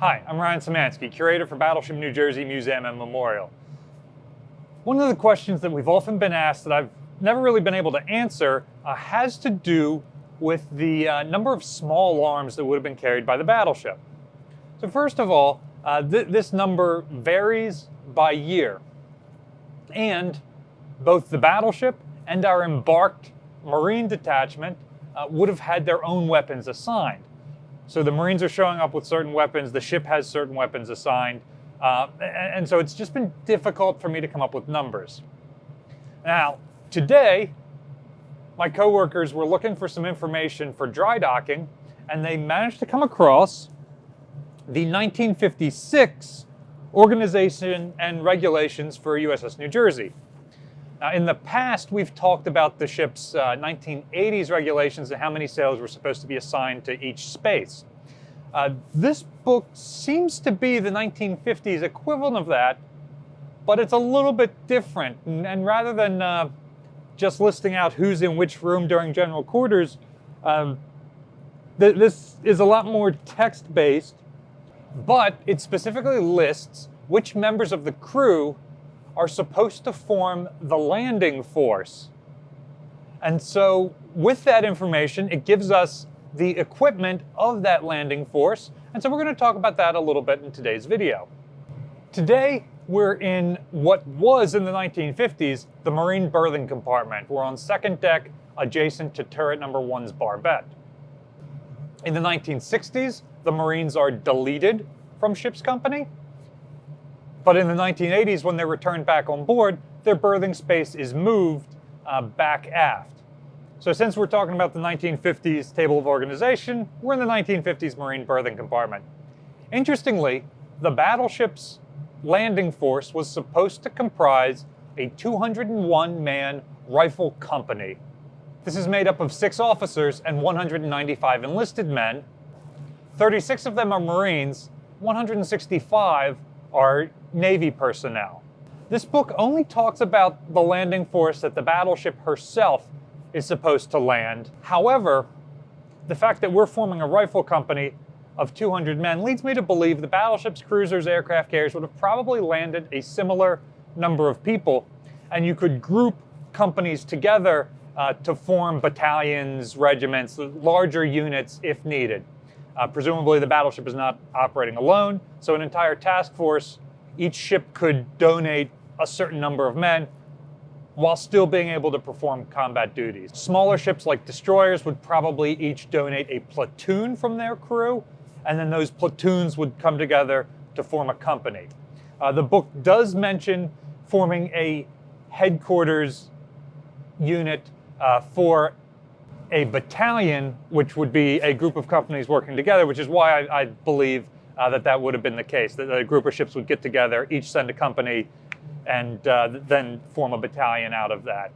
Hi, I'm Ryan Szymanski, curator for Battleship New Jersey Museum and Memorial. One of the questions that we've often been asked that I've never really been able to answer has to do with the number of small arms that would have been carried by the battleship. So first of all, this number varies by year, and both the battleship and our embarked Marine detachment would have had their own weapons assigned. So the Marines are showing up with certain weapons, the ship has certain weapons assigned, and so it's just been difficult for me to come up with numbers. Now, today, my coworkers were looking for some information for dry docking, and they managed to come across the 1956 Organization and Regulations for USS New Jersey. Now, in the past, we've talked about the ship's 1980s regulations and how many sailors were supposed to be assigned to each space. This book seems to be the 1950s equivalent of that, but it's a little bit different. And rather than just listing out who's in which room during general quarters, this is a lot more text-based, but it specifically lists which members of the crew are supposed to form the landing force. And so with that information, it gives us the equipment of that landing force. And so we're going to talk about that a little bit in today's video. Today, we're in what was in the 1950s, the Marine berthing compartment. We're on second deck, adjacent to turret number 1's barbette. In the 1960s, the Marines are deleted from ship's company. But in the 1980s, when they're returned back on board, their berthing space is moved back aft. So since we're talking about the 1950s table of organization, we're in the 1950s Marine berthing compartment. Interestingly, the battleship's landing force was supposed to comprise a 201-man rifle company. This is made up of 6 officers and 195 enlisted men. 36 of them are Marines, 165 are Navy personnel. This book only talks about the landing force that the battleship herself is supposed to land. However, the fact that we're forming a rifle company of 200 men leads me to believe the battleship's cruisers, aircraft carriers would have probably landed a similar number of people, and you could group companies together to form battalions, regiments, larger units if needed. Presumably the battleship is not operating alone, so an entire task force, each ship could donate a certain number of men while still being able to perform combat duties. Smaller ships like destroyers would probably each donate a platoon from their crew, and then those platoons would come together to form a company. The book does mention forming a headquarters unit for a battalion, which would be a group of companies working together, which is why I believe that would have been the case, that a group of ships would get together, each send a company, and then form a battalion out of that,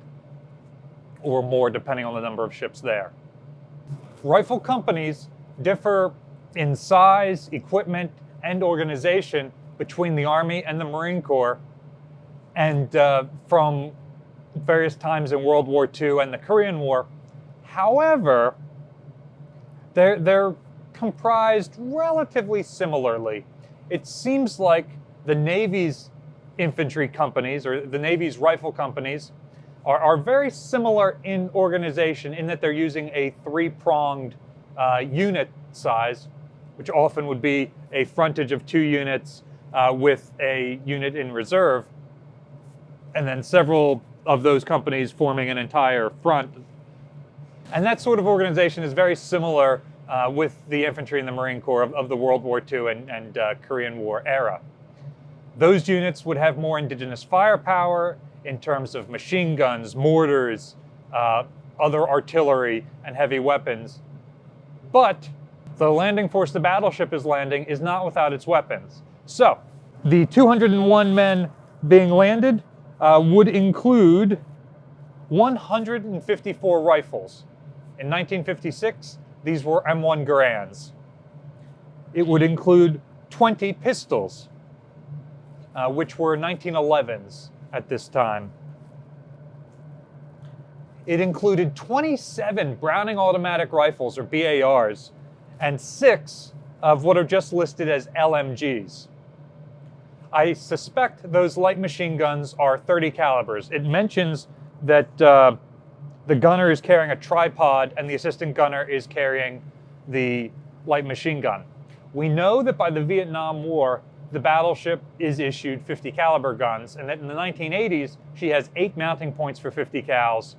or more, depending on the number of ships there. Rifle companies differ in size, equipment, and organization between the Army and the Marine Corps, and from various times in World War II and the Korean War. However, they're comprised relatively similarly. It seems like the Navy's infantry companies, or the Navy's rifle companies, are very similar in organization in that they're using a 3-pronged unit size, which often would be a frontage of 2 units with a unit in reserve, and then several of those companies forming an entire front. And that sort of organization is very similar with the infantry and the Marine Corps of the World War II and Korean War era. Those units would have more indigenous firepower in terms of machine guns, mortars, other artillery, and heavy weapons. But the landing force the battleship is landing is not without its weapons. So, the 201 men being landed would include 154 rifles. In 1956, these were M1 Garands. It would include 20 pistols, which were 1911s at this time. It included 27 Browning automatic rifles, or BARs, and 6 of what are just listed as LMGs. I suspect those light machine guns are 30 calibers. It mentions that the gunner is carrying a tripod and the assistant gunner is carrying the light machine gun. We know that by the Vietnam War, the Battleship is issued 50 caliber guns, and that in the 1980s, she has 8 mounting points for 50 cals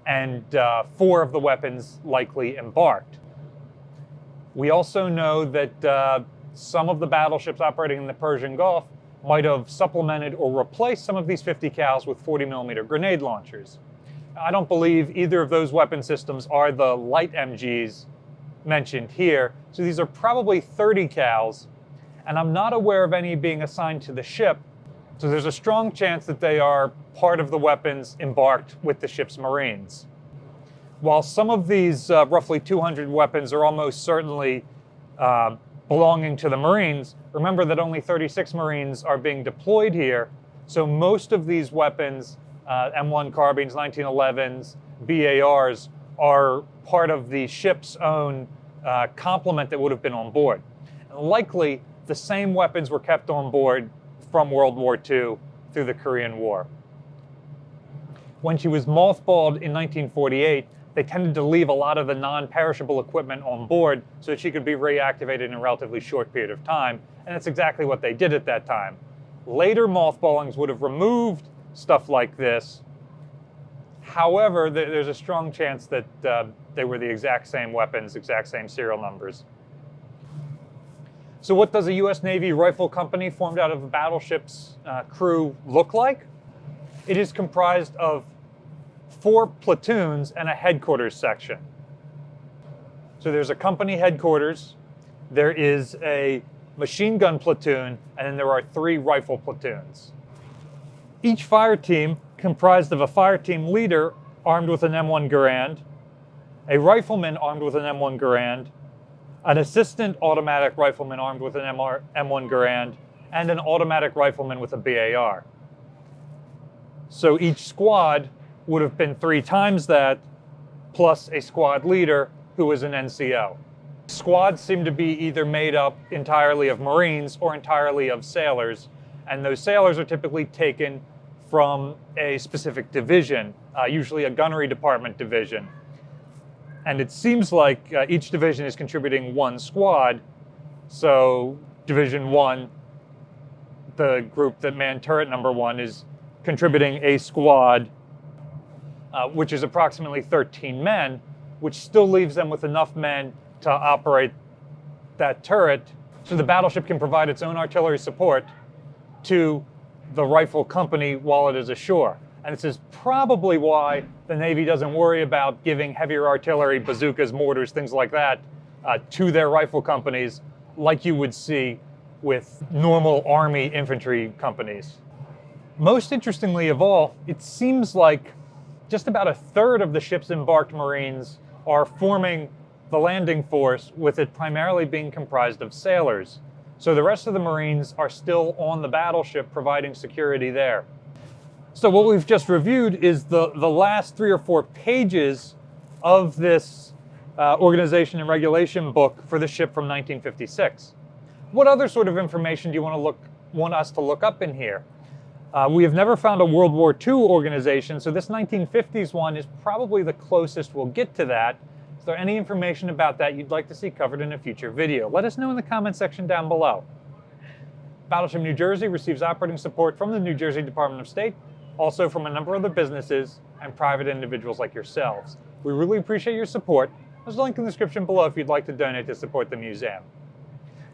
and 4 of the weapons likely embarked. We also know that some of the battleships operating in the Persian Gulf might have supplemented or replaced some of these 50 cals with 40mm grenade launchers. I don't believe either of those weapon systems are the light MGs mentioned here, so these are probably 30 cals, and I'm not aware of any being assigned to the ship, so there's a strong chance that they are part of the weapons embarked with the ship's Marines. While some of these roughly 200 weapons are almost certainly belonging to the Marines, remember that only 36 Marines are being deployed here, so most of these weapons, M1 carbines, 1911s, BARs, are part of the ship's own complement that would have been on board. And likely, the same weapons were kept on board from World War II through the Korean War. When she was mothballed in 1948, they tended to leave a lot of the non-perishable equipment on board so that she could be reactivated in a relatively short period of time, and that's exactly what they did at that time. Later mothballings would have removed stuff like this. However, there's a strong chance that they were the exact same weapons, exact same serial numbers. So what does a U.S. Navy rifle company formed out of a battleship's crew look like? It is comprised of 4 platoons and a headquarters section. So there's a company headquarters, there is a machine gun platoon, and then there are 3 rifle platoons. Each fire team comprised of a fire team leader armed with an M1 Garand, a rifleman armed with an M1 Garand, an assistant automatic rifleman armed with an M1 Garand, and an automatic rifleman with a BAR. So each squad would have been 3 times that, plus a squad leader who was an NCO. Squads seem to be either made up entirely of Marines or entirely of sailors, and those sailors are typically taken from a specific division, usually a gunnery department division. And it seems like each division is contributing 1 squad, so Division 1, the group that manned turret number 1, is contributing a squad, which is approximately 13 men, which still leaves them with enough men to operate that turret so the battleship can provide its own artillery support to the rifle company while it is ashore. And this is probably why the Navy doesn't worry about giving heavier artillery, bazookas, mortars, things like that, to their rifle companies like you would see with normal Army infantry companies. Most interestingly of all, it seems like just about 1/3 of the ship's embarked Marines are forming the landing force, with it primarily being comprised of sailors. So the rest of the Marines are still on the battleship providing security there. So what we've just reviewed is the last 3 or 4 pages of this organization and regulation book for the ship from 1956. What other sort of information do you want us to look up in here? We have never found a World War II organization, so this 1950s one is probably the closest we'll get to that. Is there any information about that you'd like to see covered in a future video? Let us know in the comment section down below. Battleship New Jersey receives operating support from the New Jersey Department of State, also from a number of other businesses and private individuals like yourselves. We really appreciate your support. There's a link in the description below if you'd like to donate to support the museum.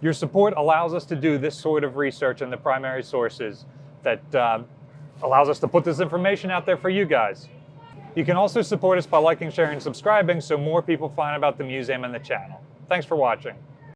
Your support allows us to do this sort of research in the primary sources that allows us to put this information out there for you guys. You can also support us by liking, sharing, and subscribing so more people find about the museum and the channel. Thanks for watching.